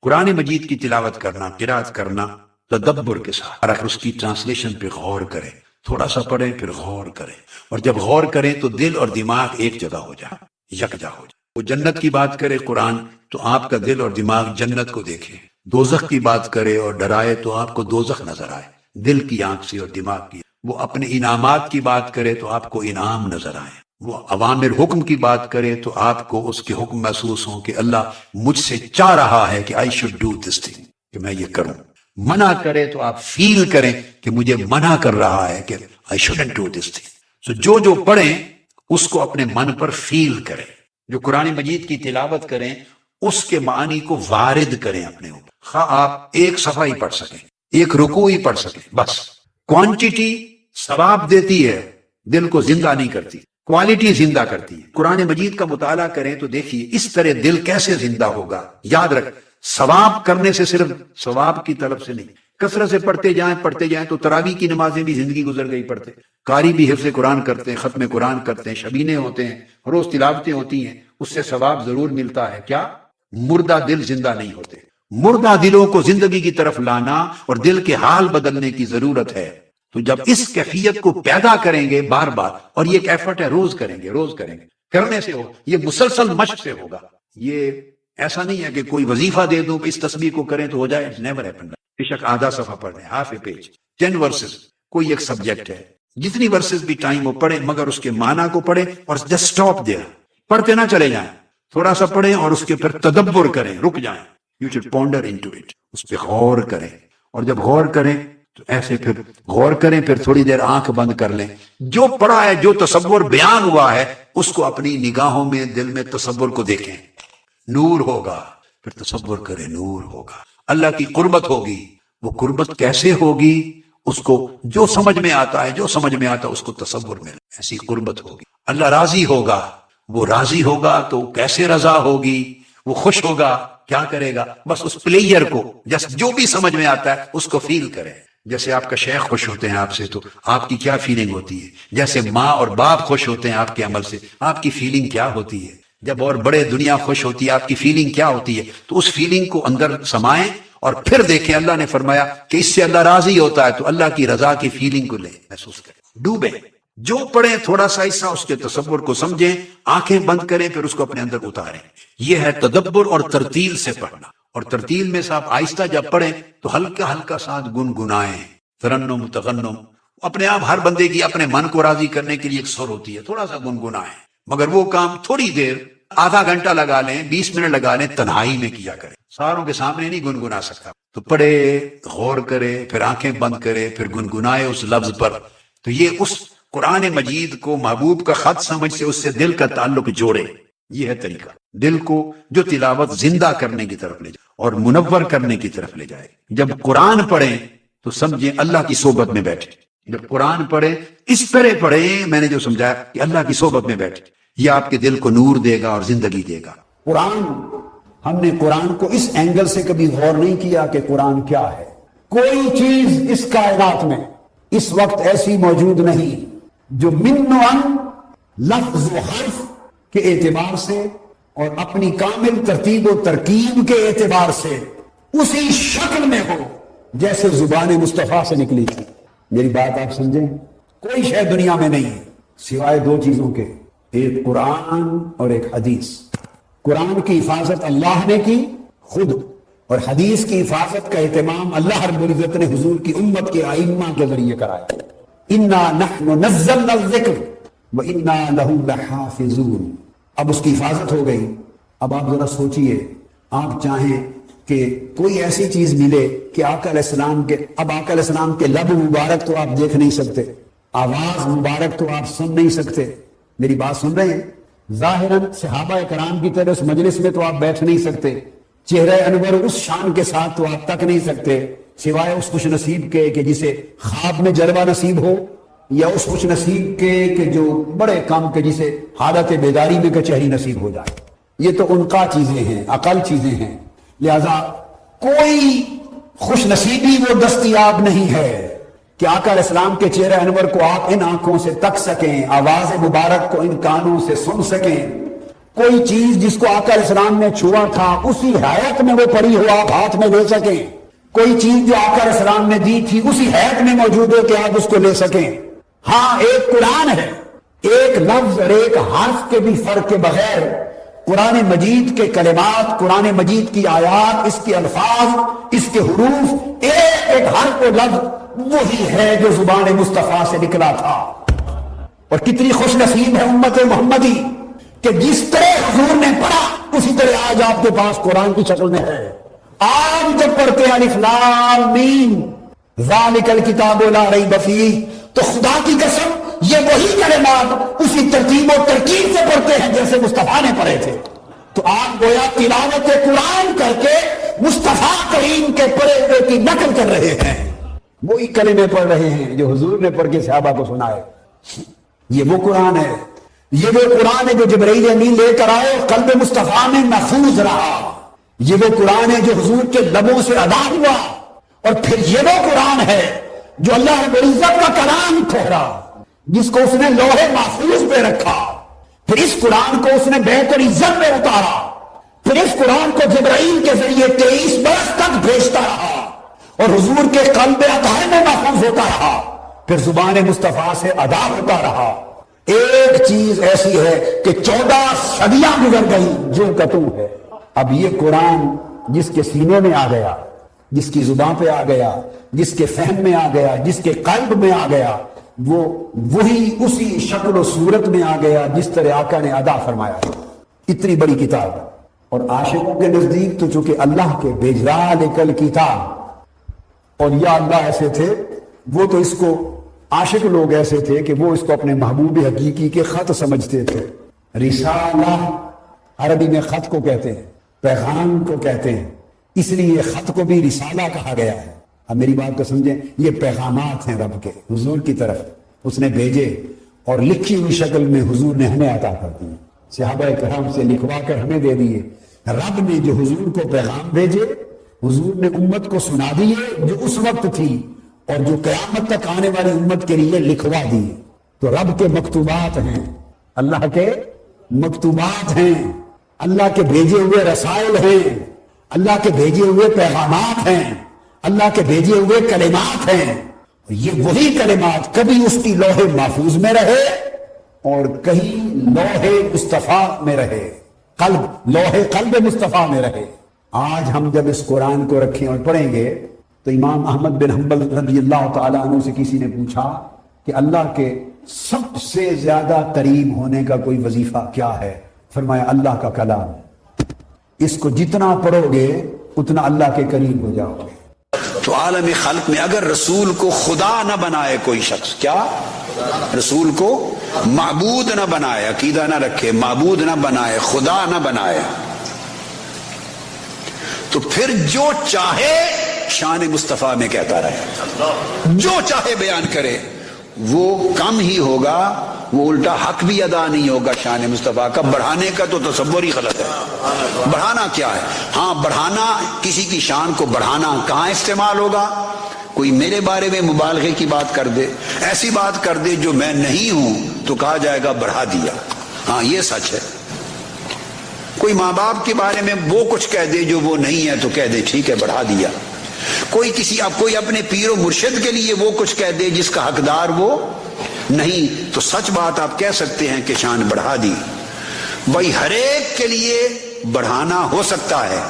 قرآن مجید کی تلاوت کرنا، قرات کرنا تدبر کے ساتھ، اور اگر اس کی ٹرانسلیشن پہ غور کریں، تھوڑا سا پڑھیں پھر غور کریں، اور جب غور کریں تو دل اور دماغ ایک جگہ ہو جائے، یکجا ہو جائے۔ وہ جنت کی بات کرے قرآن تو آپ کا دل اور دماغ جنت کو دیکھے، دوزخ کی بات کرے اور ڈرائے تو آپ کو دوزخ نظر آئے دل کی آنکھ سے اور دماغ کی۔ وہ اپنے انعامات کی بات کرے تو آپ کو انعام نظر آئے، وہ اوامر حکم کی بات کرے تو آپ کو اس کے حکم محسوس ہوں کہ اللہ مجھ سے چاہ رہا ہے کہ I should do this thing، کہ میں یہ کروں۔ منع کرے تو آپ فیل کریں کہ مجھے منع کر رہا ہے کہ I shouldn't do this thing۔ جو جو پڑھیں اس کو اپنے من پر فیل کریں، جو قرآن مجید کی تلاوت کریں اس کے معنی کو وارد کریں اپنے اوپر، خواہ آپ ایک صفحہ ہی پڑھ سکیں، ایک رکوع ہی پڑھ سکیں، بس۔ کوانٹیٹی ثواب دیتی ہے، دل کو زندہ نہیں کرتی، کوالٹی زندہ کرتی ہے۔ قرآن مجید کا مطالعہ کریں تو دیکھیے اس طرح دل کیسے زندہ ہوگا۔ یاد رکھ، ثواب کرنے سے صرف ثواب کی طرف سے نہیں، کثرت سے پڑھتے جائیں تو تراویح کی نمازیں بھی زندگی گزر گئی پڑھتے، قاری بھی حفظ قرآن کرتے ہیں، ختم قرآن کرتے ہیں، شبینے ہوتے ہیں، روز تلاوتیں ہوتی ہیں، اس سے ثواب ضرور ملتا ہے۔ کیا مردہ دل زندہ نہیں ہوتے؟ مردہ دلوں کو زندگی کی طرف لانا اور دل کے حال بدلنے کی ضرورت ہے۔ تو جب اس کیفیت کو پیدا کریں گے بار بار، اور یہ ایک ایفرٹ ہے، روز کریں گے، کرنے سے ہو، یہ مسلسل مشق سے ہوگا۔ یہ ایسا نہیں ہے کہ کوئی وظیفہ دے دوں کہ اس تسبیح کو کریں تو ہو جائے، نیور ہیپن۔ بے شک آدھا صفحہ پڑھ رہے ہیں، ہاف اے پیج، 10 ورسز، کوئی ایک سبجیکٹ ہے، جتنی ورسز بھی ٹائم ہو پڑھیں، مگر اس کے معنی کو پڑھیں اور جسٹ اسٹاپ دیر، پڑھتے نہ چلے جائیں، تھوڑا سا پڑھیں اور اس کے پھر تدبر کریں، رک جائیں۔ You should ponder into it, اس پہ غور کریں، اور جب غور کریں تو ایسے پھر غور کریں، پھر تھوڑی دیر آنکھ بند کر لیں، جو پڑھا ہے، جو تصور بیان ہوا ہے اس کو اپنی نگاہوں میں، دل میں تصور کو دیکھیں، نور ہوگا، پھر تصور کریں، نور ہوگا، اللہ کی قربت ہوگی۔ وہ قربت کیسے ہوگی؟ اس کو جو سمجھ میں آتا ہے، اس کو تصور میں ایسی قربت ہوگی۔ اللہ راضی ہوگا، وہ راضی ہوگا تو کیسے رضا ہوگی؟ وہ خوش ہوگا، کیا کرے گا؟ بس اس پلیئر کو جو بھی سمجھ میں آتا ہے اس کو فیل کرے۔ جیسے آپ کا شیخ خوش ہوتے ہیں آپ سے تو آپ کی کیا فیلنگ ہوتی ہے؟ جیسے ماں اور باپ خوش ہوتے ہیں آپ کے عمل سے، آپ کی فیلنگ کیا ہوتی ہے؟ جب اور بڑے دنیا خوش ہوتی ہے، آپ کی فیلنگ کیا ہوتی ہے؟ تو اس فیلنگ کو اندر سمائیں اور پھر دیکھیں۔ اللہ نے فرمایا کہ اس سے اللہ راضی ہوتا ہے، تو اللہ کی رضا کی فیلنگ کو لیں، محسوس کریں، ڈوبیں، جو پڑھیں تھوڑا سا حصہ اس کے تصور کو سمجھیں، آنکھیں بند کریں، پھر اس کو اپنے اندر اتاریں۔ یہ ہے تدبر اور ترتیل سے پڑھنا۔ اور ترتیل میں صاحب آہستہ جب پڑھیں تو ہلکا ہلکا ساتھ گنگنائیں، ترنم تغنم، اپنے آپ ہر بندے کی اپنے من کو راضی کرنے کے لیے ایک سر ہوتی ہے، تھوڑا سا گنگنائیں، مگر وہ کام تھوڑی دیر، آدھا گھنٹہ لگا لیں، 20 منٹ لگا لیں، تنہائی میں کیا کریں، ساروں کے سامنے نہیں گنگنا سکتا۔ تو پڑھے، غور کرے، پھر آنکھیں بند کرے، پھر گنگنائے اس لفظ پر۔ تو یہ اس قرآن مجید کو محبوب کا خط سمجھ سے اس سے دل کا تعلق جوڑے۔ یہ ہے طریقہ، دل کو جو تلاوت زندہ کرنے کی طرف لے جائے اور منور کرنے کی طرف لے جائے۔ جب قرآن پڑھیں تو سمجھیں اللہ کی صحبت میں بیٹھے، جب قرآن پڑھیں اس طرح پڑھیں، میں نے جو سمجھایا کہ اللہ کی صحبت میں بیٹھے، یہ آپ کے دل کو نور دے گا اور زندگی دے گا۔ قرآن، ہم نے قرآن کو اس اینگل سے کبھی غور نہیں کیا کہ قرآن کیا ہے۔ کوئی چیز اس کائنات میں اس وقت ایسی موجود نہیں جو من و عن، لفظ و حرف کے اعتبار سے اور اپنی کامل ترتیب و ترکیب کے اعتبار سے اسی شکل میں ہو جیسے زبان مصطفیٰ سے نکلی تھی۔ میری بات آپ سمجھیں، کوئی شے دنیا میں نہیں ہے سوائے دو چیزوں کے، ایک قرآن اور ایک حدیث۔ قرآن کی حفاظت اللہ نے کی خود، اور حدیث کی حفاظت کا اہتمام اللہ رب العزت نے حضور کی امت کے ائمہ کے ذریعے کرایا۔ انا نحن نزلنا الذکر وانا لہ لحافظون۔ اب اس کی حفاظت ہو گئی۔ اب آپ ذرا سوچئے، آپ چاہیں کہ کوئی ایسی چیز ملے کہ آقا علیہ السلام کے، اب آقا علیہ السلام کے لب مبارک تو آپ دیکھ نہیں سکتے، آواز مبارک تو آپ سن نہیں سکتے، میری بات سن رہے ہیں؟ ظاہراً صحابہ کرام کی طرح اس مجلس میں تو آپ بیٹھ نہیں سکتے، چہرہ انور اس شان کے ساتھ تو آپ تک نہیں سکتے، سوائے اس خوش نصیب کے کہ جسے خواب میں جلوہ نصیب ہو، یا اس خوش نصیب کے کہ جو بڑے کم کے جسے حالت بیداری میں کچہری نصیب ہو جائے۔ یہ تو انقا چیزیں ہیں، عقل چیزیں ہیں، لہذا کوئی خوش نصیبی وہ دستیاب نہیں ہے کہ آقا علیہ السلام کے چہرہ انور کو آپ ان آنکھوں سے تک سکیں، آواز مبارک کو ان کانوں سے سن سکیں۔ کوئی چیز جس کو آقا علیہ السلام نے چھوا تھا اسی حیات میں وہ پڑی ہو آپ ہاتھ میں لے سکیں، کوئی چیز جو آقا علیہ السلام نے دی تھی اسی حیات میں موجود ہو کہ آپ اس کو لے سکیں۔ ہاں ایک قرآن ہے، ایک لفظ اور ایک حرف کے بھی فرق کے بغیر قرآن مجید کے کلمات، قرآن مجید کی آیات، اس کے الفاظ، اس کے حروف، ایک ایک حرف و لفظ وہی ہے جو زبان مصطفیٰ سے نکلا تھا۔ اور کتنی خوش نصیب ہے امت محمدی کہ جس طرح حضور نے پڑھا اسی طرح آج آپ کے پاس قرآن کی شکل میں ہے۔ آج جب پڑھتے ہیں الف لام میم ذالک الکتاب لا ریب فیہ، تو خدا کی قسم یہ وہی کلمات اسی ترتیب و ترکیب سے پڑھتے ہیں جیسے مصطفیٰ نے پڑھے تھے۔ تو آپ گویا تلاوت قرآن کر کے مصطفیٰ کریم کے پڑھے ہوئے کی نقل کر رہے ہیں، وہی کلمے پڑھ رہے ہیں جو حضور نے پڑھ کے صحابہ کو سنائے۔ یہ وہ قرآن ہے، یہ وہ قرآن ہے جو جبرائیل امین لے کر آئے اور قلب مصطفیٰ میں محفوظ رہا۔ یہ وہ قرآن ہے جو حضور کے لبوں سے ادا ہوا، اور پھر یہ وہ قرآن ہے جو اللہ رب العزت کا کلام ٹھہرا، جس کو اس نے لوح محفوظ پہ رکھا، پھر اس قرآن کو اس نے بیت العزت میں اتارا، پھر اس قرآن کو جبرائیل کے ذریعے 23 برس تک بھیجتا رہا اور حضور کے قلب اطہر میں محفوظ ہوتا رہا، پھر زبان مصطفیٰ سے ادا ہوتا رہا۔ ایک چیز ایسی ہے کہ 14 صدیاں گزر گئی جو کتو ہے، اب یہ قرآن جس کے سینے میں آ گیا، جس کی زبان پہ آ گیا، جس کے فہم میں آ گیا، جس کے قلب میں آ گیا، وہ وہی اسی شکل و صورت میں آ گیا جس طرح آقا نے ادا فرمایا۔ اتنی بڑی کتاب، اور عاشقوں کے نزدیک تو چونکہ اللہ کے بھیجا لکل کتاب، اور یا اللہ ایسے تھے، وہ تو اس کو عاشق لوگ ایسے تھے کہ وہ اس کو اپنے محبوب حقیقی کے خط سمجھتے تھے۔ رسالہ عربی میں خط کو کہتے ہیں، پیغام کو کہتے ہیں، اس لیے خط کو بھی رسالہ کہا گیا ہے۔ اب میری بات کو سمجھیں، یہ پیغامات ہیں رب کے حضور کی طرف، اس نے بھیجے اور لکھی ہوئی شکل میں حضور نے ہمیں عطا کر دی، صحابہ کرام سے لکھوا کر ہمیں دے دیے۔ رب نے جو حضور کو پیغام بھیجے، حضور نے امت کو سنا دیے جو اس وقت تھی اور جو قیامت تک آنے والی امت کے لیے لکھوا دیے۔ تو رب کے مکتوبات ہیں، اللہ کے مکتوبات ہیں، اللہ کے بھیجے ہوئے رسائل ہیں، اللہ کے بھیجے ہوئے پیغامات ہیں، اللہ کے بھیجے ہوئے کلمات ہیں۔ یہ وہی کلمات کبھی اس کی لوح محفوظ میں رہے اور کہیں لوح مصطفیٰ میں رہے، قلب لوح قلب مصطفیٰ میں رہے۔ آج ہم جب اس قرآن کو رکھیں اور پڑھیں گے تو امام احمد بن حنبل رضی اللہ تعالیٰ عنہ سے کسی نے پوچھا کہ اللہ کے سب سے زیادہ قریب ہونے کا کوئی وظیفہ کیا ہے؟ فرمایا اللہ کا کلام، اس کو جتنا پڑھو گے اتنا اللہ کے قریب ہو جاؤ گے۔ تو عالم خلق میں اگر رسول کو خدا نہ بنائے کوئی شخص، کیا رسول کو معبود نہ بنائے، عقیدہ نہ رکھے، معبود نہ بنائے، خدا نہ بنائے، تو پھر جو چاہے شان مصطفیٰ میں کہتا رہے، جو چاہے بیان کرے، وہ کم ہی ہوگا، وہ الٹا حق بھی ادا نہیں ہوگا شان مصطفیٰ کا۔ بڑھانے کا تو تصور ہی غلط ہے۔ بڑھانا کیا ہے؟ ہاں بڑھانا، کسی کی شان کو بڑھانا کہاں استعمال ہوگا؟ کوئی میرے بارے میں مبالغے کی بات کر دے، ایسی بات کر دے جو میں نہیں ہوں، تو کہا جائے گا بڑھا دیا۔ ہاں یہ سچ ہے۔ کوئی ماں باپ کے بارے میں وہ کچھ کہہ دے جو وہ نہیں ہے، تو کہہ دے ٹھیک ہے بڑھا دیا۔ کوئی اپنے پیر و مرشد کے لیے وہ کچھ کہہ دے جس کا حقدار وہ نہیں، تو سچ بات آپ کہہ سکتے ہیں کہ شان بڑھا دی۔ بھائی ہر ایک کے لیے بڑھانا ہو سکتا ہے،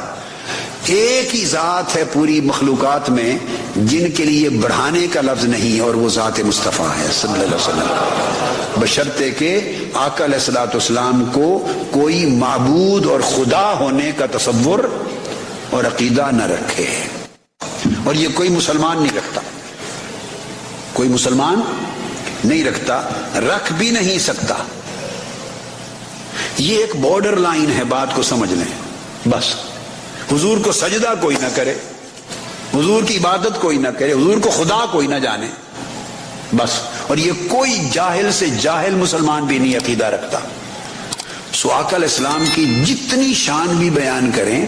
ایک ہی ذات ہے پوری مخلوقات میں جن کے لیے بڑھانے کا لفظ نہیں، اور وہ ذات مصطفیٰ ہے صلی اللہ علیہ وسلم، بشرطے کہ آقا علیہ الصلوۃ والسلام کو کوئی معبود اور خدا ہونے کا تصور اور عقیدہ نہ رکھے۔ اور یہ کوئی مسلمان نہیں رکھتا، کوئی مسلمان نہیں رکھتا، رکھ بھی نہیں سکتا۔ یہ ایک بارڈر لائن ہے، بات کو سمجھ لیں بس۔ حضور کو سجدہ کوئی نہ کرے، حضور کی عبادت کوئی نہ کرے، حضور کو خدا کوئی نہ جانے، بس۔ اور یہ کوئی جاہل سے جاہل مسلمان بھی نہیں عقیدہ رکھتا۔ سو آقا علیہ السلام کی جتنی شان بھی بیان کریں،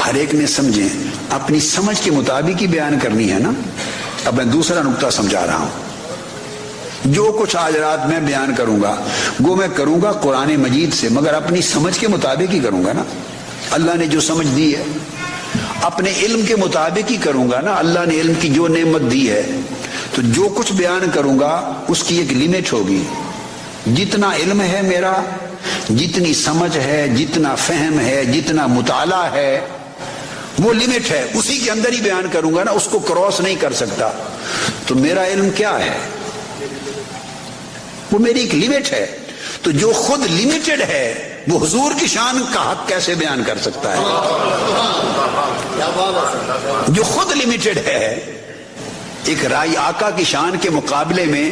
ہر ایک نے سمجھیں، اپنی سمجھ کے مطابق ہی بیان کرنی ہے نا۔ اب میں دوسرا نقطہ سمجھا رہا ہوں۔ جو کچھ آج رات میں بیان کروں گا وہ میں کروں گا قرآن مجید سے، مگر اپنی سمجھ کے مطابق ہی کروں گا نا، اللہ نے جو سمجھ دی ہے اپنے علم کے مطابق ہی کروں گا نا، اللہ نے علم کی جو نعمت دی ہے، تو جو کچھ بیان کروں گا اس کی ایک لمٹ ہوگی، جتنا علم ہے میرا، جتنی سمجھ ہے، جتنا فہم ہے، جتنا مطالعہ ہے، وہ لمٹ ہے، اسی کے اندر ہی بیان کروں گا نا، اس کو کراس نہیں کر سکتا۔ تو میرا علم کیا ہے؟ وہ میری ایک لمٹ ہے، تو جو خود لمیٹڈ ہے وہ حضور کی شان کا حق کیسے بیان کر سکتا ہے؟ جو خود لمیٹڈ ہے، ایک رائی آقا کی شان کے مقابلے میں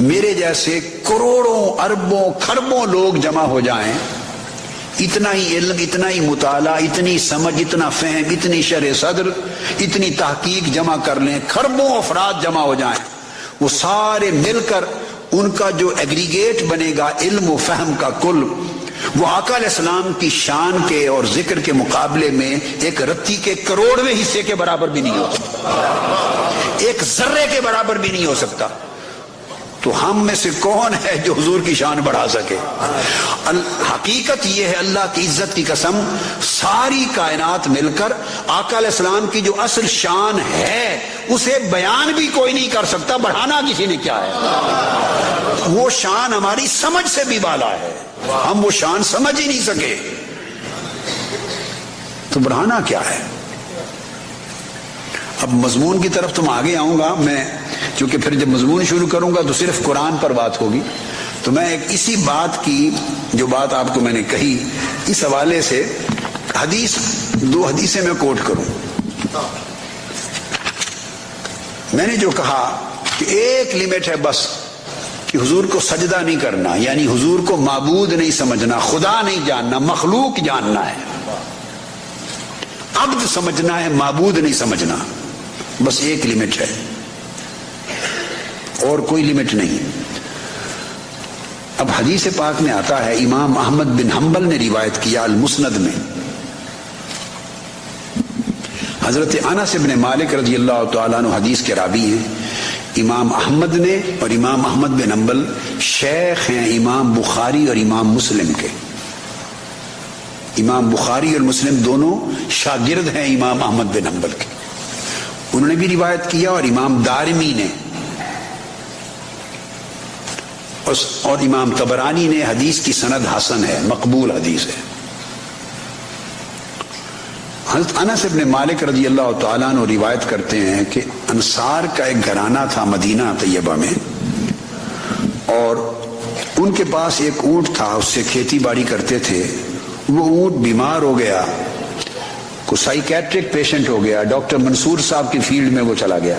میرے جیسے کروڑوں اربوں کھربوں لوگ جمع ہو جائیں، اتنا ہی علم، اتنا ہی مطالعہ، اتنی سمجھ، اتنا فہم، اتنی شرح صدر، اتنی تحقیق جمع کر لیں، کھربوں افراد جمع ہو جائیں، وہ سارے مل کر ان کا جو ایگریگیٹ بنے گا علم و فہم کا کل، وہ آقا علیہ السلام کی شان کے اور ذکر کے مقابلے میں ایک رتی کے کروڑویں حصے کے برابر بھی نہیں ہو سکتا، ایک ذرے کے برابر بھی نہیں ہو سکتا۔ تو ہم میں سے کون ہے جو حضور کی شان بڑھا سکے؟ حقیقت یہ ہے، اللہ کی عزت کی قسم، ساری کائنات مل کر آقا علیہ السلام کی جو اصل شان ہے اسے بیان بھی کوئی نہیں کر سکتا، بڑھانا کسی نے کیا ہے؟ وہ شان ہماری سمجھ سے بھی بالا ہے، ہم وہ شان سمجھ ہی نہیں سکے، تو بڑھانا کیا ہے؟ اب مضمون کی طرف تم آگے آؤں گا میں، کیونکہ پھر جب مضمون شروع کروں گا تو صرف قرآن پر بات ہوگی، تو میں ایک اسی بات کی جو بات آپ کو میں نے کہی اس حوالے سے حدیث، دو حدیثیں میں کوٹ کروں۔ میں نے جو کہا کہ ایک لمٹ ہے بس، کہ حضور کو سجدہ نہیں کرنا، یعنی حضور کو معبود نہیں سمجھنا، خدا نہیں جاننا، مخلوق جاننا ہے، عبد سمجھنا ہے، معبود نہیں سمجھنا، بس ایک لمٹ ہے اور کوئی لمٹ نہیں۔ اب حدیث پاک میں آتا ہے، امام احمد بن حنبل نے روایت کیا المسند میں، حضرت انس بن مالک رضی اللہ تعالیٰ عنہ حدیث کے راوی ہیں، امام احمد نے، اور امام احمد بن حنبل شیخ ہیں امام بخاری اور امام مسلم کے، امام بخاری اور مسلم دونوں شاگرد ہیں امام احمد بن حنبل کے، انہوں نے بھی روایت کیا، اور امام دارمی نے اور امام طبرانی نے، حدیث کی سند حسن ہے، مقبول حدیث ہے۔ حضرت انس بن مالک رضی اللہ تعالیٰ عنہ روایت کرتے ہیں کہ انصار کا ایک گھرانہ تھا مدینہ طیبہ میں، اور ان کے پاس ایک اونٹ تھا، اس سے کھیتی باڑی کرتے تھے، وہ اونٹ بیمار ہو گیا، کوئی سائیکیٹرک پیشنٹ ہو گیا، ڈاکٹر منصور صاحب کی فیلڈ میں وہ چلا گیا،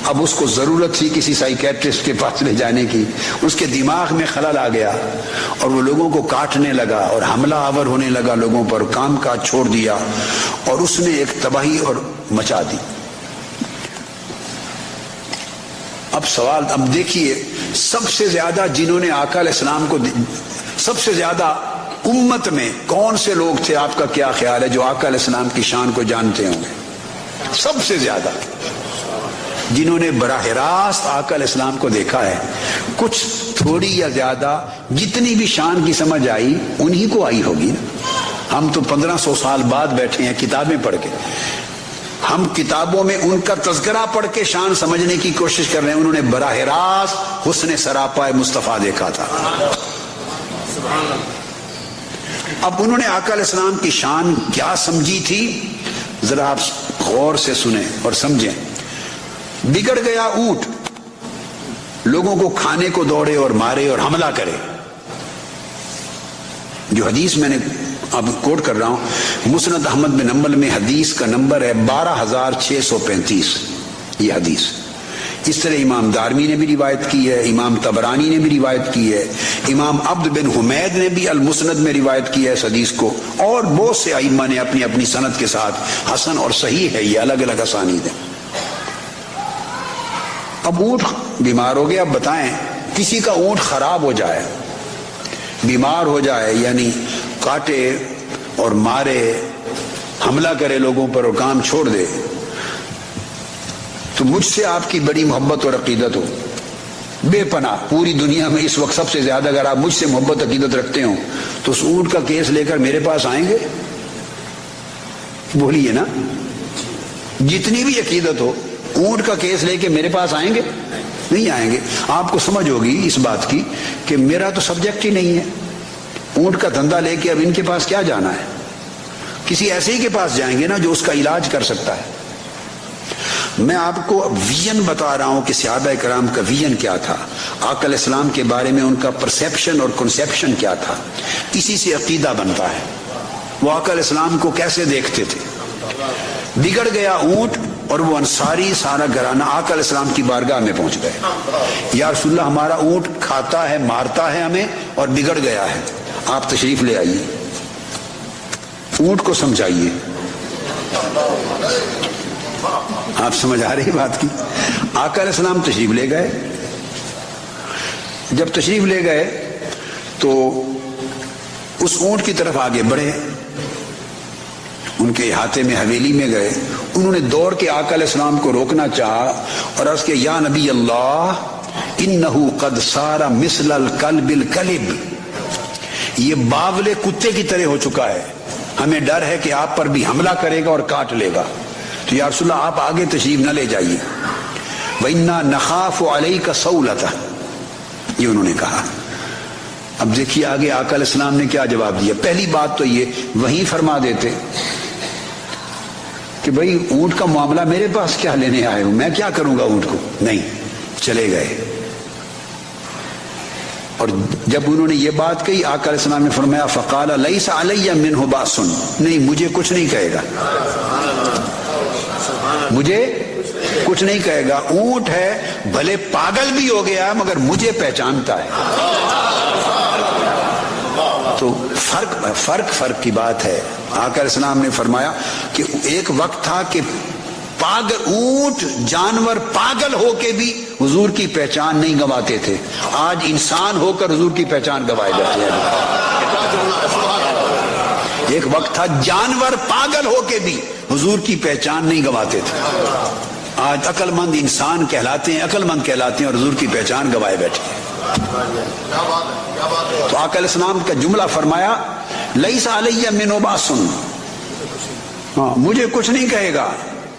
اب اس کو ضرورت تھی کسی سائیکیٹرسٹ کے پاس لے جانے کی، اس کے دماغ میں خلل آ گیا اور وہ لوگوں کو کاٹنے لگا اور حملہ آور ہونے لگا لوگوں پر، کام کاج چھوڑ دیا اور اس نے ایک تباہی اور مچا دی۔ اب سوال، اب دیکھیے سب سے زیادہ جنہوں نے آقا علیہ السلام کو، سب سے زیادہ امت میں کون سے لوگ تھے، آپ کا کیا خیال ہے، جو آقا علیہ السلام کی شان کو جانتے ہوں گے؟ سب سے زیادہ جنہوں نے براہ راست آقا علیہ السلام کو دیکھا ہے، کچھ تھوڑی یا زیادہ جتنی بھی شان کی سمجھ آئی انہی کو آئی ہوگی نا۔ ہم تو 1500 سال بعد بیٹھے ہیں کتابیں پڑھ کے، ہم کتابوں میں ان کا تذکرہ پڑھ کے شان سمجھنے کی کوشش کر رہے ہیں، انہوں نے براہ راست حسن سراپا مصطفیٰ دیکھا تھا۔ اب انہوں نے آقا علیہ السلام کی شان کیا سمجھی تھی، ذرا آپ غور سے سنیں اور سمجھیں۔ بگڑ گیا اونٹ، لوگوں کو کھانے کو دوڑے اور مارے اور حملہ کرے، جو حدیث میں نے اب کوٹ کر رہا ہوں، مسند احمد بن حنبل میں حدیث کا نمبر ہے 12635، یہ حدیث۔ اس طرح امام دارمی نے بھی روایت کی ہے، امام طبرانی نے بھی روایت کی ہے، امام عبد بن حمید نے بھی المسند میں روایت کی ہے اس حدیث کو، اور بہت سے ائمہ نے اپنی اپنی سند کے ساتھ، حسن اور صحیح ہے، یہ الگ الگ اسانید ہیں۔ اب اونٹ بیمار ہو گیا، اب بتائیں کسی کا اونٹ خراب ہو جائے، بیمار ہو جائے، یعنی کاٹے اور مارے، حملہ کرے لوگوں پر اور کام چھوڑ دے، تو مجھ سے آپ کی بڑی محبت اور عقیدت ہو، بے پناہ پوری دنیا میں اس وقت سب سے زیادہ اگر آپ مجھ سے محبت عقیدت رکھتے ہوں تو اس اونٹ کا کیس لے کر میرے پاس آئیں گے؟ بولیے نا، جتنی بھی عقیدت ہو اونٹ کا کیس لے کے میرے پاس آئیں گے؟ نہیں آئیں گے۔ آپ کو سمجھ ہوگی اس بات کی کہ میرا تو سبجیکٹ ہی نہیں ہے، اونٹ کا دھندا لے کے اب ان کے پاس کیا جانا ہے؟ کسی ایسے ہی کے پاس جائیں گے نا جو اس کا علاج کر سکتا ہے۔ میں آپ کو ویژن بتا رہا ہوں کہ صحابہ کرام کا ویژن کیا تھا، آقا علیہ السلام کے بارے میں ان کا پرسیپشن اور کنسیپشن کیا تھا، اسی سے عقیدہ بنتا ہے۔ وہ آقا علیہ السلام کو کیسے دیکھتے تھے؟ بگڑ گیا اونٹ اور وہ انصاری سارا گھرانہ آقا علیہ السلام کی بارگاہ میں پہنچ گئے، یا رسول اللہ ہمارا اونٹ کھاتا ہے، مارتا ہے ہمیں اور بگڑ گیا ہے، آپ تشریف لے آئیے، اونٹ کو سمجھائیے۔ آپ سمجھ آ رہی بات کی؟ آقا علیہ السلام تشریف لے گئے۔ جب تشریف لے گئے تو اس اونٹ کی طرف آگے بڑھے، ان کے احاطے میں حویلی میں گئے، انہوں نے دوڑ کے آقا علیہ السلام کو روکنا چاہا اور عرض کیا یا نبی اللہ انہو قد صار مثل الکلب الکلب، یہ باولے کتے کی طرح ہو چکا ہے، ہمیں ڈر ہے کہ آپ پر بھی حملہ کرے گا اور کاٹ لے گا، تو یا رسول اللہ آپ آگے تشریف نہ لے جائیے۔ وَإِنَّا نَخَافُ عَلَيْكَ صَوْلَتَهُ، یہ انہوں نے کہا۔ اب دیکھیے آگے آقا علیہ السلام نے کیا جواب دیا۔ پہلی بات تو یہ وہیں فرما دیتے کہ بھئی اونٹ کا معاملہ میرے پاس کیا لینے آئے ہوں، میں کیا کروں گا اونٹ کو، نہیں، چلے گئے۔ اور جب انہوں نے یہ بات کہی آقا علیہ السلام نے فرمایا فقال لیس علی منہ باس، نہیں مجھے کچھ نہیں کہے گا، مجھے کچھ نہیں کہے گا، اونٹ ہے بھلے پاگل بھی ہو گیا مگر مجھے پہچانتا ہے۔ تو فرق کی بات ہے۔ آقا علیہ السلام نے فرمایا کہ ایک وقت تھا کہ پاگل اونٹ جانور پاگل ہو کے بھی حضور کی پہچان نہیں گنواتے تھے، آج انسان ہو کر حضور کی پہچان گنوائے جاتے ہیں۔ ایک وقت تھا جانور پاگل ہو کے بھی حضور کی پہچان نہیں گنواتے تھے، آج عقل مند انسان کہلاتے ہیں، عقل مند کہلاتے ہیں اور حضور کی پہچان گنوائے بیٹھے ہیں۔ تو آقا علیہ السلام کا جملہ فرمایا لیس علی منہ باس، مجھے کچھ نہیں کہے گا،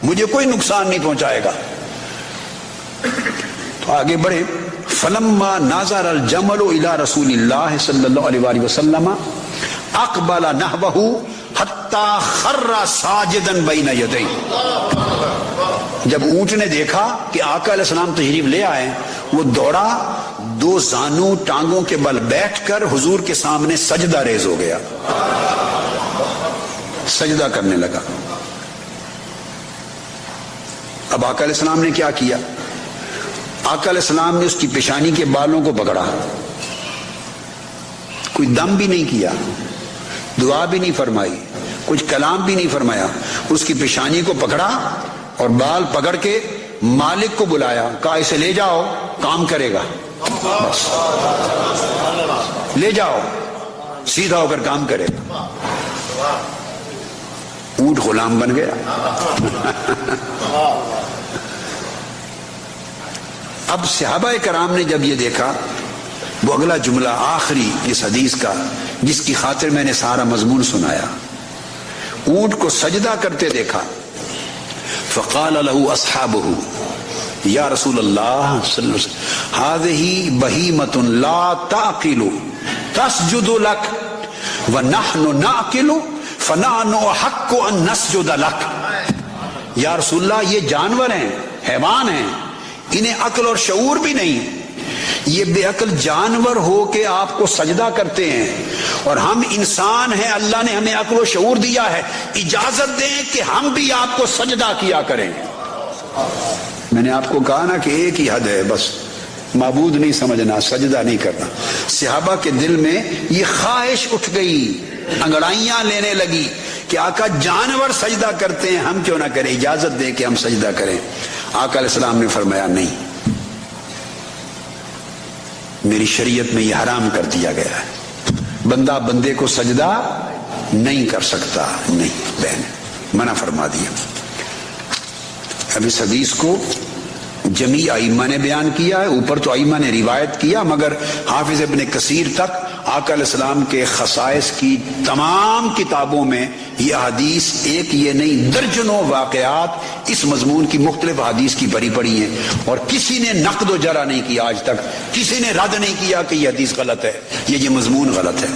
مجھے کوئی نقصان نہیں پہنچائے گا۔ تو آگے بڑھے فلما ناظر الجمل الى رسول اللہ صلی اللہ علیہ وآلہ وسلم اقبل نحوہ حتی خر ساجدا بین یدیہ، جب اونٹ نے دیکھا کہ آقا علیہ السلام تشریف لے آئے، وہ دوڑا، دو زانوں ٹانگوں کے بل بیٹھ کر حضور کے سامنے سجدہ ریز ہو گیا، سجدہ کرنے لگا۔ اب آقا علیہ السلام نے کیا کیا؟ آقا علیہ السلام نے اس کی پیشانی کے بالوں کو پکڑا، کوئی دم بھی نہیں کیا، دعا بھی نہیں فرمائی، کچھ کلام بھی نہیں فرمایا، اس کی پیشانی کو پکڑا اور بال پکڑ کے مالک کو بلایا، کہا اسے لے جاؤ کام کرے گا، بس لے جاؤ سیدھا ہو کر کام کرے گا۔ اونٹ غلام بن گیا۔ اب صحابہ کرام نے جب یہ دیکھا، وہ اگلا جملہ آخری اس حدیث کا جس کی خاطر میں نے سارا مضمون سنایا، اونٹ کو سجدہ کرتے دیکھا، فقال له اصحابہ یا رسول اللہ صلی اللہ علیہ وسلم هذه بہیمۃ لا تعقل تسجد لك ونحن نعقل فنحن احق ان نسجد لك، یا رسول اللہ یہ جانور ہیں، حیوان ہیں، انہیں عقل اور شعور بھی نہیں، یہ بے عقل جانور ہو کے آپ کو سجدہ کرتے ہیں، اور ہم انسان ہیں، اللہ نے ہمیں عقل و شعور دیا ہے، اجازت دیں کہ ہم بھی آپ کو سجدہ کیا کریں۔ میں نے آپ کو کہا نا کہ ایک ہی حد ہے، بس معبود نہیں سمجھنا، سجدہ نہیں کرنا۔ صحابہ کے دل میں یہ خواہش اٹھ گئی، انگڑائیاں لینے لگی کہ آقا جانور سجدہ کرتے ہیں، ہم کیوں نہ کریں، اجازت دیں کہ ہم سجدہ کریں۔ آقا علیہ السلام نے فرمایا نہیں، میری شریعت میں یہ حرام کر دیا گیا ہے، بندہ بندے کو سجدہ نہیں کر سکتا، نہیں، بہن منع فرما دیا۔ اب اس حدیث کو جمی ائمہ نے بیان کیا ہے، اوپر تو ائمہ نے روایت کیا، مگر حافظ ابن کثیر تک آقا علیہ السلام کے خصائص کی تمام کتابوں میں یہ حدیث ایک یہ نہیں درجنوں واقعات اس مضمون کی مختلف حدیث کی بھری پڑی ہیں، اور کسی نے نقد و جرح نہیں کیا آج تک، کسی نے رد نہیں کیا کہ یہ حدیث غلط ہے، یہ مضمون غلط ہے۔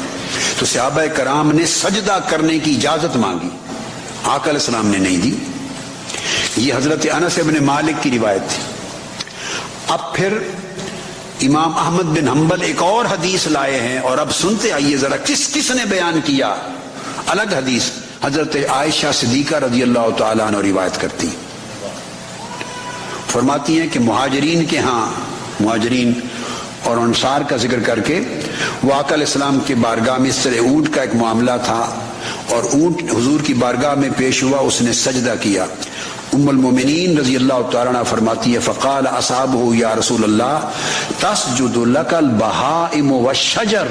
تو صحابہ کرام نے سجدہ کرنے کی اجازت مانگی، آقا علیہ السلام نے نہیں دی۔ یہ حضرت انس ابن مالک کی روایت تھی۔ اب پھر امام احمد بن حنبل ایک اور حدیث لائے ہیں، اور اب سنتے آئیے ذرا کس نے بیان کیا۔ الگ حدیث حضرت عائشہ صدیقہ رضی اللہ تعالیٰ عنہ روایت کرتی، فرماتی ہیں کہ مہاجرین کے ہاں، مہاجرین اور انصار کا ذکر کر کے وہ آقا علیہ السلام کے بارگاہ میں اس طرح اونٹ کا ایک معاملہ تھا، اور اونٹ حضور کی بارگاہ میں پیش ہوا، اس نے سجدہ کیا۔ ام المومنین رضی اللہ تعالیٰ عنہ فرماتی ہے فقال اصحابہ یا رسول اللہ تسجد لک البہائم والشجر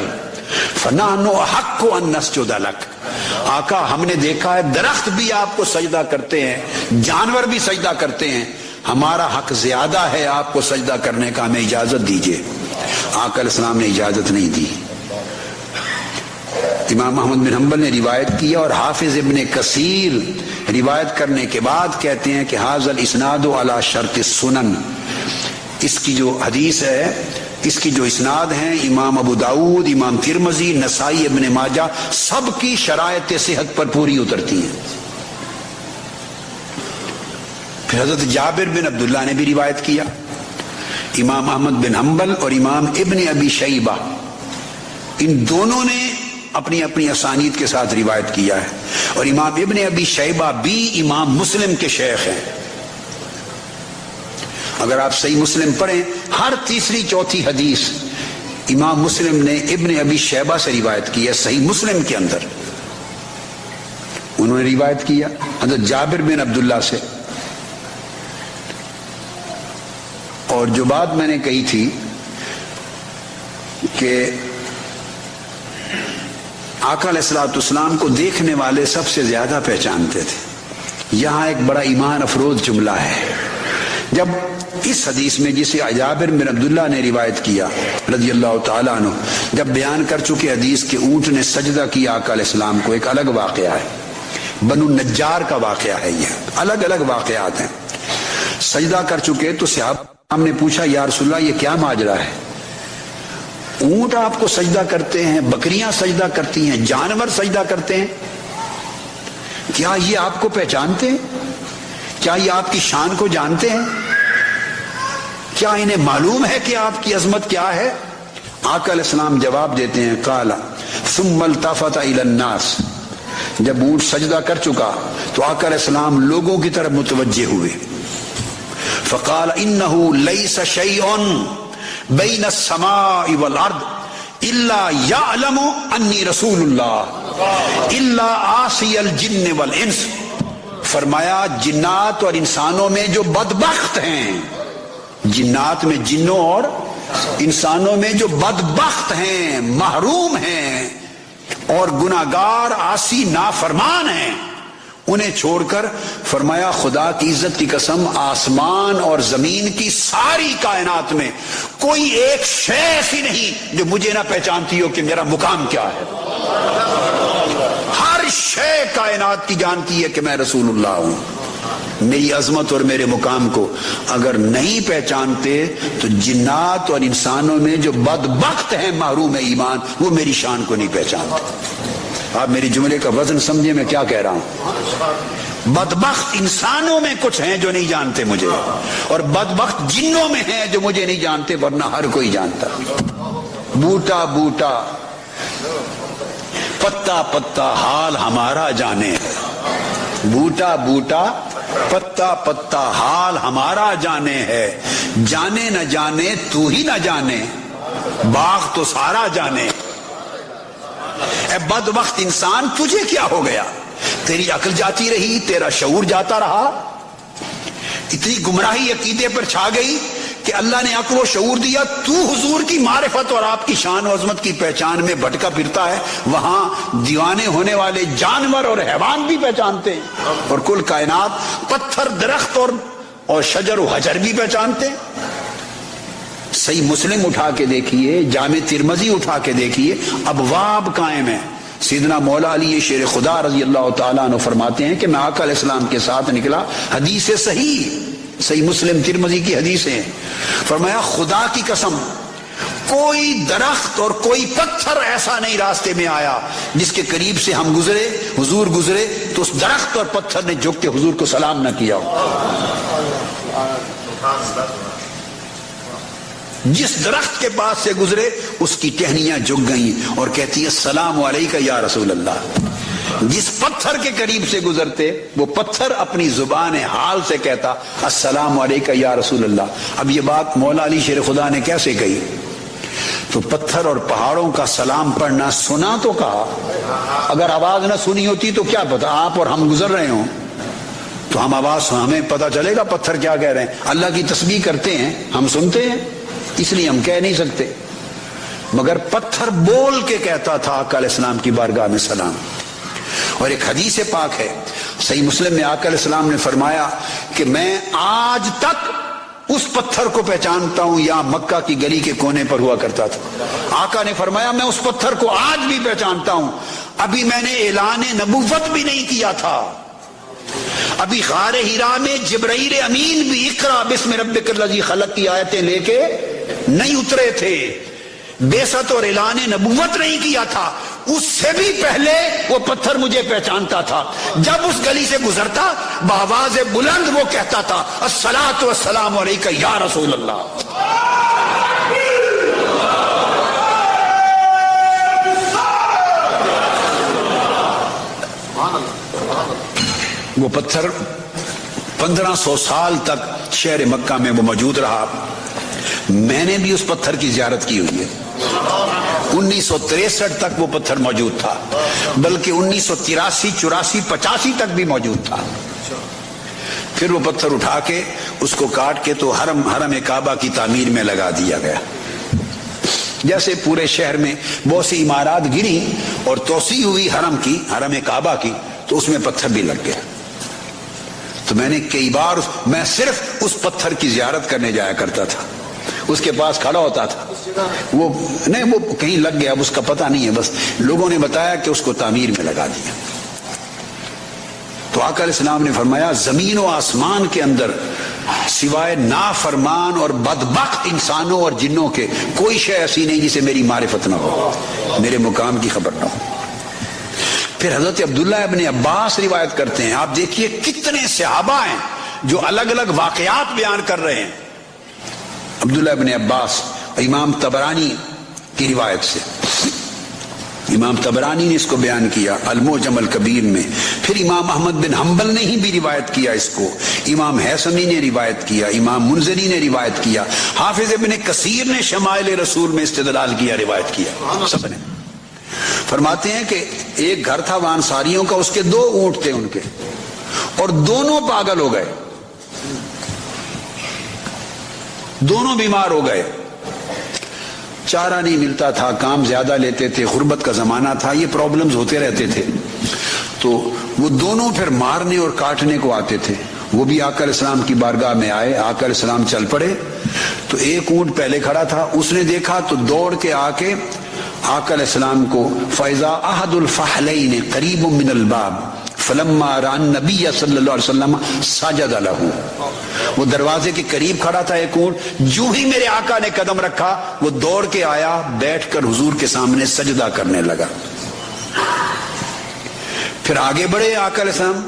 فنحن احق ان نسجد لک۔ آقا ہم نے دیکھا ہے درخت بھی آپ کو سجدہ کرتے ہیں، جانور بھی سجدہ کرتے ہیں، ہمارا حق زیادہ ہے آپ کو سجدہ کرنے کا، ہمیں اجازت دیجیے۔ آقا علیہ السلام نے اجازت نہیں دی۔ امام احمد بن حنبل نے روایت کیا، اور حافظ ابن کثیر روایت کرنے کے بعد کہتے ہیں کہ ھذا الاسناد علی شرط السنن، اس کی جو حدیث ہے، اس کی جو اسناد ہیں امام ابو داؤد، امام ترمذی، نسائی، ابن ماجہ، سب کی شرائط صحت پر پوری اترتی ہیں۔ پھر حضرت جابر بن عبداللہ نے بھی روایت کیا، امام احمد بن حنبل اور امام ابن ابی شیبہ، ان دونوں نے اپنی اپنی اسانید کے ساتھ روایت کیا ہے، اور امام ابن ابی شیبہ بھی امام مسلم کے شیخ ہیں۔ اگر آپ صحیح مسلم پڑھیں، ہر تیسری چوتھی حدیث امام مسلم نے ابن ابی شیبہ سے روایت کی ہے، صحیح مسلم کے اندر انہوں نے روایت کیا حضرت جابر بن عبداللہ سے۔ اور جو بات میں نے کہی تھی کہ آقا علیہ الصلوۃ والسلام کو دیکھنے والے سب سے زیادہ پہچانتے تھے، یہاں ایک بڑا ایمان افروز جملہ ہے۔ جب اس حدیث میں جسے جابر بن عبداللہ نے روایت کیا رضی اللہ تعالیٰ عنہ، جب بیان کر چکے حدیث کے اونٹ نے سجدہ کیا آقا علیہ السلام کو، ایک الگ واقعہ ہے، بنو نجار کا واقعہ ہے، یہ الگ الگ واقعات ہیں۔ سجدہ کر چکے تو صحابہ نے پوچھا یا رسول اللہ یہ کیا ماجرا ہے؟ اونٹ آپ کو سجدہ کرتے ہیں، بکریاں سجدہ کرتی ہیں، جانور سجدہ کرتے ہیں، کیا یہ آپ کو پہچانتے ہیں؟ کیا یہ آپ کی شان کو جانتے ہیں؟ کیا انہیں معلوم ہے کہ آپ کی عظمت کیا ہے؟ آقا علیہ السلام جواب دیتے ہیں قال ثم التفت الى الناس، جب اونٹ سجدہ کر چکا تو آقا علیہ السلام لوگوں کی طرف متوجہ ہوئے، فقال انه ليس شيء بین السماء والارض الا یعلم انی رسول اللہ الا عاصی الجن والانس۔ فرمایا جنات اور انسانوں میں جو بدبخت ہیں، جنات میں جنوں اور انسانوں میں جو بدبخت ہیں، محروم ہیں اور گناہگار عاصی نافرمان ہیں، انہیں چھوڑ کر فرمایا خدا کی عزت کی قسم آسمان اور زمین کی ساری کائنات میں کوئی ایک شے ایسی نہیں جو مجھے نہ پہچانتی ہو کہ میرا مقام کیا ہے۔ ہر شے کائنات کی جانتی ہے کہ میں رسول اللہ ہوں، میری عظمت اور میرے مقام کو اگر نہیں پہچانتے تو جنات اور انسانوں میں جو بدبخت ہیں محروم ایمان، وہ میری شان کو نہیں پہچانتے۔ آپ میری جملے کا وزن سمجھے میں کیا کہہ رہا ہوں؟ بدبخت انسانوں میں کچھ ہیں جو نہیں جانتے مجھے، اور بدبخت جنوں میں ہیں جو مجھے نہیں جانتے، ورنہ ہر کوئی جانتا۔ بوٹا بوٹا پتا پتا حال ہمارا جانے ہے، بوٹا بوٹا پتا پتا حال ہمارا جانے ہے، جانے نہ جانے تو ہی نہ جانے، باغ تو سارا جانے۔ اے بدبخت انسان تجھے کیا ہو گیا؟ تیری عقل جاتی رہی، تیرا شعور جاتا رہا، اتنی گمراہی عقیدے پر چھا گئی کہ اللہ نے عقل و شعور دیا، تو حضور کی معرفت اور آپ کی شان و عظمت کی پہچان میں بھٹکا پھرتا ہے، وہاں دیوانے ہونے والے جانور اور حیوان بھی پہچانتے ہیں، اور کل کائنات پتھر درخت اور اور شجر و حجر بھی پہچانتے ہیں. صحیح مسلم اٹھا کے دیکھیے, جامع ترمذی اٹھا کے دیکھیے, ابواب قائم ہیں. سیدنا مولا علی شیر خدا رضی اللہ تعالیٰ عنہ فرماتے ہیں کہ میں آقا علیہ السلام کے ساتھ نکلا, حدیث صحیح مسلم ترمذی کی حدیثیں, فرمایا خدا کی قسم کوئی درخت اور کوئی پتھر ایسا نہیں راستے میں آیا جس کے قریب سے ہم گزرے, حضور گزرے تو اس درخت اور پتھر نے جھک کے حضور کو سلام نہ کیا ہو. جس درخت کے پاس سے گزرے اس کی ٹہنیاں جھک گئیں اور کہتی ہے السلام علیکہ یا رسول اللہ. جس پتھر کے قریب سے گزرتے وہ پتھر اپنی زبان حال سے کہتا السلام علیکہ یا رسول اللہ. اب یہ بات مولا علی شیر خدا نے کیسے کہی؟ تو پتھر اور پہاڑوں کا سلام پڑھنا سنا تو کہا, اگر آواز نہ سنی ہوتی تو کیا پتا, آپ اور ہم گزر رہے ہوں تو ہم آواز ہمیں پتا چلے گا پتھر کیا کہہ رہے ہیں. اللہ کی تسبیح کرتے ہیں, ہم سنتے ہیں, اس لیے ہم کہہ نہیں سکتے, مگر پتھر بول کے کہتا تھا آقا علیہ السلام کی بارگاہ میں سلام. اور ایک حدیث پاک ہے صحیح مسلم میں, آقا علیہ السلام نے فرمایا کہ میں آج تک اس پتھر کو پہچانتا ہوں یا مکہ کی گلی کے کونے پر ہوا کرتا تھا. آقا نے فرمایا میں اس پتھر کو آج بھی پہچانتا ہوں, ابھی میں نے اعلان نبوت بھی نہیں کیا تھا, ابھی غار ہیرا میں جبرائیل امین بھی اقرا بسم ربک الذی خلق کی آیتیں لے کے نہیں اترے تھے, بعثت اور اعلان نبوت نہیں کیا تھا. اس سے بھی پہلے وہ پتھر مجھے پہچانتا تھا. جب اس گلی سے گزرتا بآواز بلند وہ کہتا تھا الصلاۃ والسلام علیکہ یا رسول اللہ. وہ پتھر 1500 سال تک شہر مکہ میں وہ موجود رہا. میں نے بھی اس پتھر کی زیارت کی ہوئی ہے. 1963 تک وہ پتھر موجود تھا, بلکہ 1983, 84, 85 تک بھی موجود تھا. پھر وہ پتھر اٹھا کے اس کو کاٹ کے تو حرم کعبہ کی تعمیر میں لگا دیا گیا. جیسے پورے شہر میں بہت سی عمارات گری اور توسیع ہوئی حرم کعبہ کی, تو اس میں پتھر بھی لگ گیا. تو میں نے کئی بار میں صرف اس پتھر کی زیارت کرنے جایا کرتا تھا, اس کے پاس کھڑا ہوتا تھا. وہ کہیں لگ گیا, اب اس کا پتہ نہیں ہے, بس لوگوں نے بتایا کہ اس کو تعمیر میں لگا دیا. تو آقا علیہ السلام نے فرمایا زمین و آسمان کے اندر سوائے نافرمان اور بدبخت انسانوں اور جنوں کے کوئی شے ایسی نہیں جسے میری معرفت نہ ہو, میرے مقام کی خبر نہ ہو. پھر حضرت عبداللہ ابن عباس روایت کرتے ہیں, آپ دیکھیے کتنے صحابہ ہیں جو الگ الگ واقعات بیان کر رہے ہیں. عبداللہ ابن عباس امام طبرانی کی روایت سے, امام طبرانی نے اس کو بیان کیا المعجم الکبیر میں. پھر امام احمد بن حنبل نے ہی بھی روایت کیا اس کو, امام حیثمی نے روایت کیا, امام منذری نے روایت کیا, حافظ ابن کثیر نے شمائل رسول میں استدلال کیا, روایت کیا. سب نے فرماتے ہیں کہ ایک گھر تھا وہاں انصاریوں کا, اس کے 2 اونٹ تھے ان کے, اور دونوں پاگل ہو گئے, دونوں بیمار ہو گئے. چارہ نہیں ملتا تھا, کام زیادہ لیتے تھے, غربت کا زمانہ تھا, یہ پرابلمز ہوتے رہتے تھے. تو وہ دونوں پھر مارنے اور کاٹنے کو آتے تھے. وہ بھی آقا علیہ السلام کی بارگاہ میں آئے, آقا علیہ السلام چل پڑے. تو ایک اونٹ پہلے کھڑا تھا, اس نے دیکھا تو دوڑ کے آ کے آقا علیہ السلام کو فَإِذَا أَحَدُ الْفَحْلَيْنِ قَرِيبٌ مِّنَ الْبَابِ فَلَمَّا رَأَى النَّبِيَّ صلی اللہ علیہ وسلم سَجَدَ لَهُ. وہ دروازے کے قریب کھڑا تھا ایک اونٹ, جو ہی میرے آقا نے قدم رکھا وہ دوڑ کے آیا, بیٹھ کر حضور کے سامنے سجدہ کرنے لگا. پھر آگے بڑھے آقا علیہ السلام,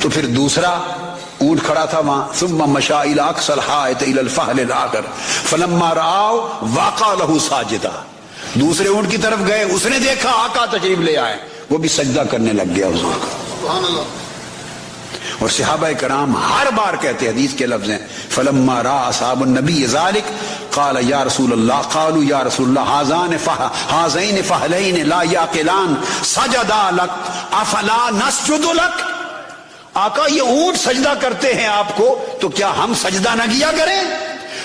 تو پھر دوسرا اونٹ کھڑا تھا وہاں. ثم مشى الى اقصى الحائط الى الفحل الاخر فلما رآه وقع له ساجدا. دوسرے اونٹ کی طرف گئے, اس نے دیکھا آقا تشریف لے آئے, وہ بھی سجدہ کرنے لگ گیا حضور کا. سبحان اللہ. اور صحابہ کرام ہر بار کہتے, حدیث کے لفظ ہیں فلما رأى اصحاب النبی ذلك قال یا رسول اللہ, قالوا یا رسول اللہ هذین فحلین لا یعقلان سجدا لك افلا نسجد لك. آقا یہ اونٹ سجدہ کرتے ہیں آپ کو, تو کیا ہم سجدہ نہ کیا کریں؟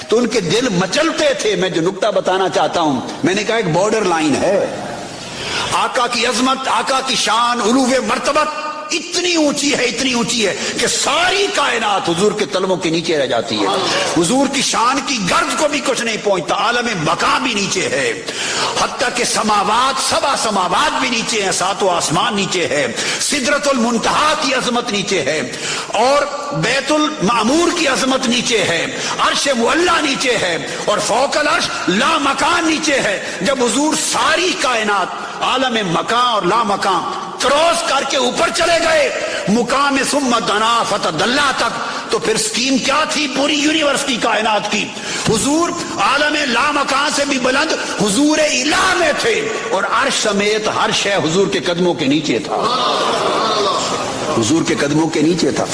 تو ان کے دل مچلتے تھے. میں جو نکتہ بتانا چاہتا ہوں, میں نے کہا ایک بارڈر لائن ہے, آقا کی عظمت, آقا کی شان, علو مرتبت اتنی اونچی ہے کہ ساری کائنات حضور کے تلووں کے نیچے رہ جاتی ہے. حضور کی شان کی گرد کو بھی کچھ نہیں پہنچتا. عالم مقام بھی نیچے ہے، حتیٰ کہ سماوات، 7 سماوات بھی نیچے ہیں، 7 آسمان نیچے ہے، سدرۃ المنتہا کی عظمت نیچے ہے، اور بیت المعمور کی عظمت نیچے ہے، عرش معلیٰ نیچے ہے، اور فوق العرش لا مکان نیچے ہے. جب حضور ساری کائنات عالم مکان اور لا مکان کراس کر کے اوپر چلے گئے، مقام ثم دنا فتدلی تک، تو پھر سکیم کیا تھی پوری یونیورس کی، کائنات کی؟ حضور عالم لا مکان سے بھی بلند حضور الہ میں تھے، اور عرش سمیت ہر شے حضور کے قدموں کے نیچے تھا، حضور کے قدموں کے نیچے تھا.